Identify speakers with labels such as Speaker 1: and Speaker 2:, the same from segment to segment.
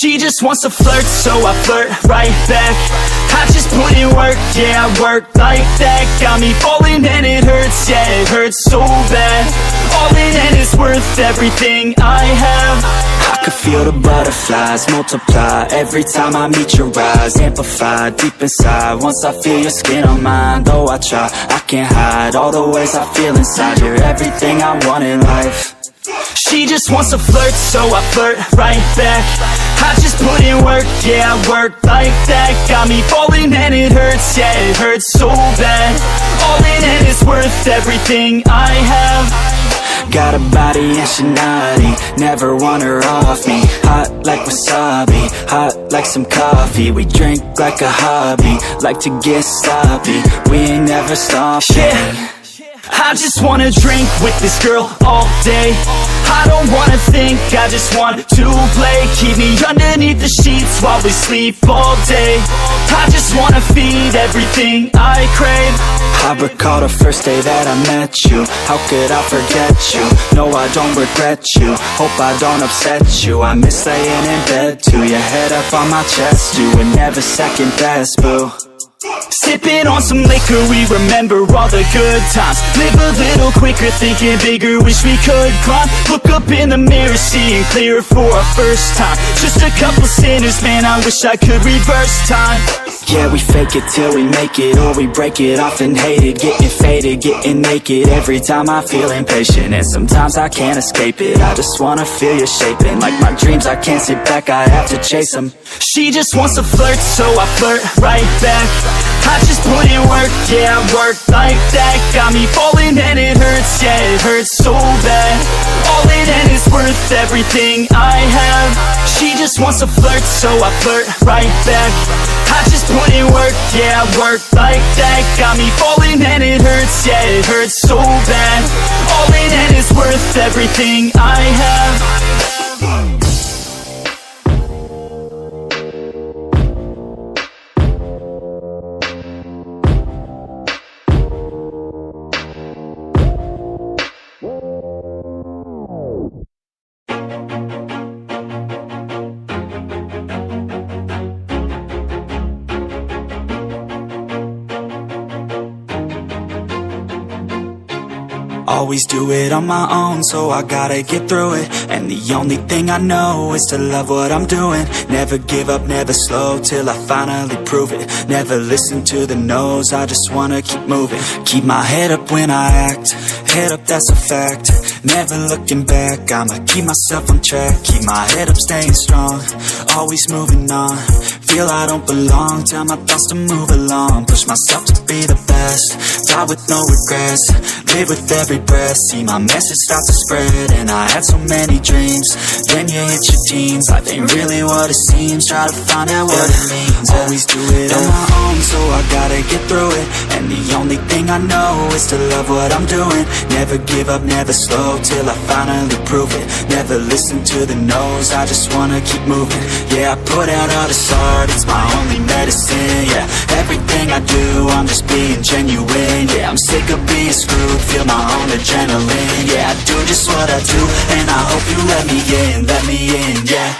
Speaker 1: She just wants to flirt, so I flirt right back. I just put in work, yeah, I work like that. Got me falling and it hurts, yeah, it hurts so bad. All in and it's worth everything I have. I could feel the butterflies multiply every time I meet your eyes. Amplified deep inside, once I feel your skin on mine. Though I try, I can't hide all the ways I feel inside. You're everything I want in life. She just wants to flirt, so I flirt right back. I just put in work, yeah, I work like that. Got me falling and it hurts, yeah, it hurts so bad. All in and it's worth everything I have. Got a body and she naughty, never want her off me. Hot like wasabi, hot like some coffee. We drink like a hobby, like to get sloppy. We ain't never stopping. Yeah. I just wanna drink with this girl all day. I don't wanna think, I just want to play. Keep me underneath the sheets while we sleep all day. I just wanna feed everything I crave. I recall the first day that I met you. How could I forget you? No, I don't regret you. Hope I don't upset you. I miss laying in bed too. Your head up on my chest, you were never second best, boo. Sipping on some liquor, we remember all the good times. Live a little quicker, thinking bigger, wish we could climb. Look up in the mirror, seeing clear for our first time. Just a couple sinners, man, I wish I could reverse time. Yeah, we fake it till we make it, or we break it off and hate it. Getting faded, getting naked, every time I feel impatient. And sometimes I can't escape it, I just wanna feel you shaping. Like my dreams, I can't sit back, I have to chase them. She just wants to flirt, so I flirt right back. I just put in work, yeah, I work like that. Got me falling and it hurts, yeah, it hurts so bad. All in and it's worth everything I have. She just wants to flirt, so I flirt right back. I just put in work, yeah, I work like that. Got me falling and it hurts, yeah, it hurts so bad. All in and it's worth everything I have. Always do it on my own, so I gotta get through it. And the only thing I know is to love what I'm doing. Never give up, never slow, till I finally prove it. Never listen to the no's, I just wanna keep moving. Keep my head up when I act, head up, that's a fact. Never looking back, I'ma keep myself on track. Keep my head up, staying strong, always moving on. Feel I don't belong, tell my thoughts to move along. Push myself to be the best, die with no regrets. Live with every breath, see my message start to spread. And I had so many dreams, then you hit your teens. Life ain't really what it seems, try to find out what it means. Always do it on my own, so I gotta get through it. And the only thing I know is to love what I'm doing. Never give up, never slow, till I finally prove it. Never listen to the no's, I just wanna keep moving. Yeah, I put out all this art, it's my only medicine. Yeah, everything I do, I'm just being genuine. Yeah, I'm sick of being screwed, feel my own adrenaline. Yeah, I do just what I do, and I hope you let me in, yeah.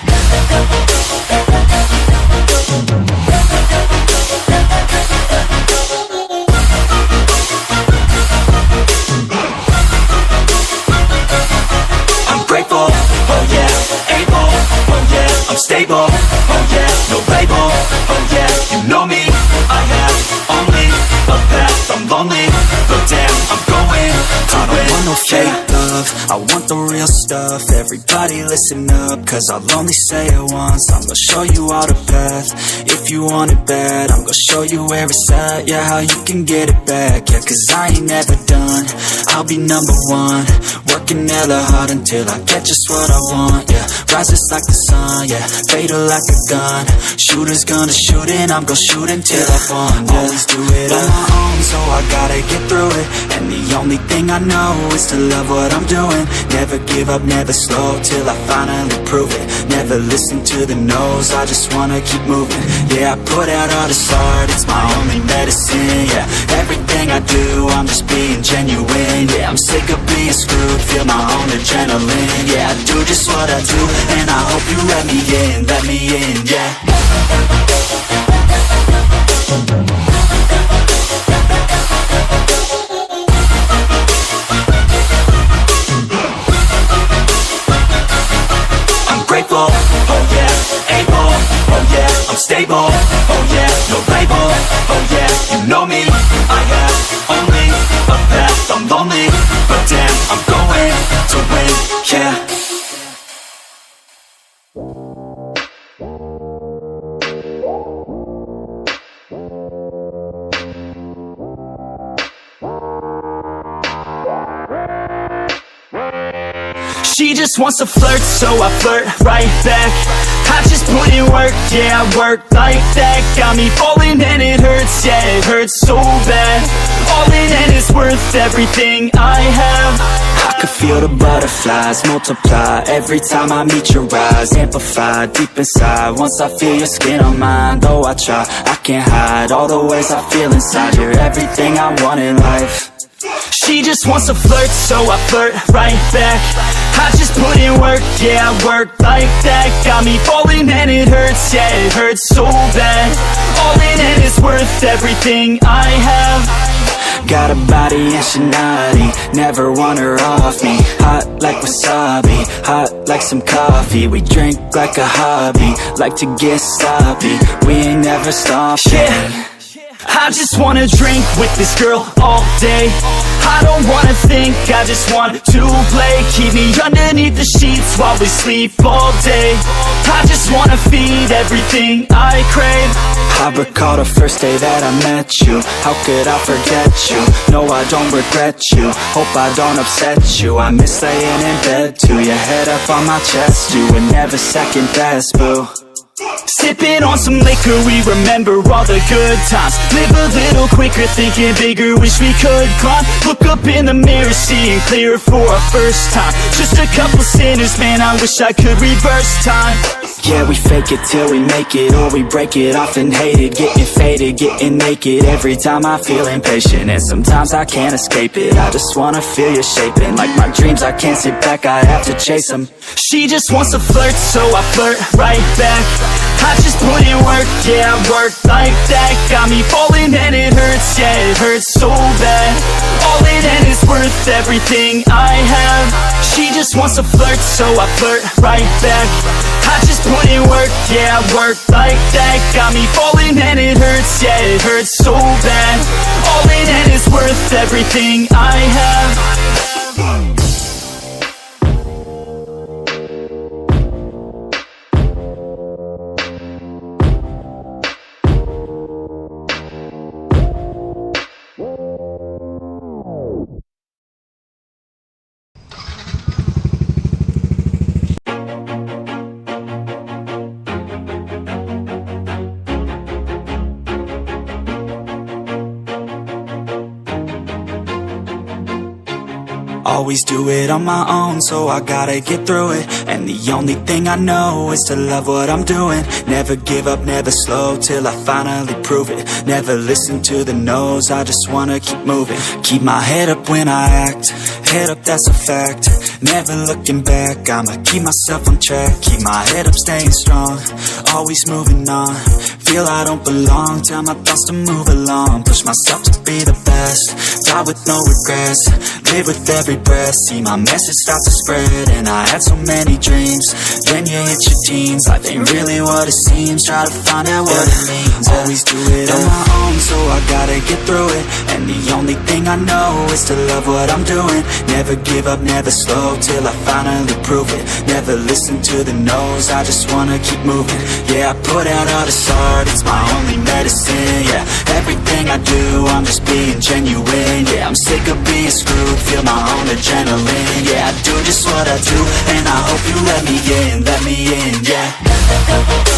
Speaker 1: I'm grateful, oh yeah, able, oh yeah, I'm stable, oh yeah, no label, oh yeah, you know me, I have only a path, I'm lonely, but damn, I'm going to I don't want no fake love, I want the real stuff. Everybody listen up, cause I'll only say it once. I'm gonna show you all the path, if you want it bad. I'm gonna show you where it's at, yeah, how you can get it back. Yeah, cause I ain't never done, I'll be number one. Working hella hard until I get just what I want, yeah. Rises like the sun, yeah, fatal like a gun. Shooter's gonna shoot and I'm gonna shoot until I won, yeah. Always do it on my own, so I gotta get through it. And the only thing I know is to love what I'm doing. Never give up, up, never slow, till I finally prove it. Never listen to the no's, I just wanna keep moving. Yeah, I put out all this art, it's my only medicine. Yeah, everything I do, I'm just being genuine. Yeah, I'm sick of being screwed, feel my own adrenaline. Yeah, I do just what I do, and I hope you let me in, yeah. Grateful, oh yeah, able, oh yeah, I'm stable, oh yeah, no label, oh yeah, you know me, I have only a path, I'm lonely, but damn, I'm going to win, yeah. She just wants to flirt, so I flirt right back. I just put in work, yeah, I work like that. Got me falling and it hurts, yeah, it hurts so bad. All in and it's worth everything I have. I could feel the butterflies multiply every time I meet your eyes. Amplify deep inside once I feel your skin on mine. Though I try, I can't hide all the ways I feel inside. You're everything I want in life. She just wants to flirt, so I flirt right back. I just put in work, yeah, I work like that. Got me falling and it hurts, yeah, it hurts so bad. All in and it's worth everything I have. Got a body and she naughty, never want her off me. Hot like wasabi, hot like some coffee. We drink like a hobby, like to get sloppy. We ain't never stopping. Yeah. I just wanna drink with this girl all day. I don't wanna think, I just want to play. Keep me underneath the sheets while we sleep all day. I just wanna feed everything I crave. I recall the first day that I met you. How could I forget you? No, I don't regret you. Hope I don't upset you. I miss laying in bed too. Your head up on my chest, you were never second best, boo. Sipping on some liquor, we remember all the good times. Live a little quicker, thinking bigger, wish we could climb. Look up in the mirror, seeing clearer for our first time. Just a couple sinners, man, I wish I could reverse time. Yeah, we fake it till we make it, or we break it off and hate it. Getting faded, getting naked, every time I feel impatient. And sometimes I can't escape it, I just wanna feel you shaping. Like my dreams, I can't sit back, I have to chase them. She just wants to flirt, so I flirt right back. I just put in work, yeah, I work like that. Got me falling and it hurts, yeah, it hurts so bad. All in and it's worth everything I have. She just wants to flirt, so I flirt right back. I just put in work, yeah, I work like that. Got me falling and it hurts, yeah, it hurts so bad. All in and it's worth everything I have. Always do it on my own, so I gotta get through it. And the only thing I know is to love what I'm doing. Never give up, never slow, till I finally prove it. Never listen to the no's, I just wanna keep moving. Keep my head up when I act, head up, that's a fact. Never looking back, I'ma keep myself on track. Keep my head up, staying strong, always moving on. Feel I don't belong, tell my thoughts to move along. Push myself to be the best, die with no regrets. Live with every breath, see my message start to spread. And I had so many dreams, then you hit your teens. Life ain't really what it seems, try to find out what it means. Always do it on my own, so I gotta get through it. And the only thing I know is to love what I'm doing. Never give up, never slow, till I finally prove it. Never listen to the no's, I just wanna keep moving. Yeah, I put out all this art, it's my only medicine. Yeah, everything I do, I'm just being genuine. Yeah, I'm sick of being screwed, feel my own adrenaline. Yeah, I do just what I do, and I hope you let me in, yeah.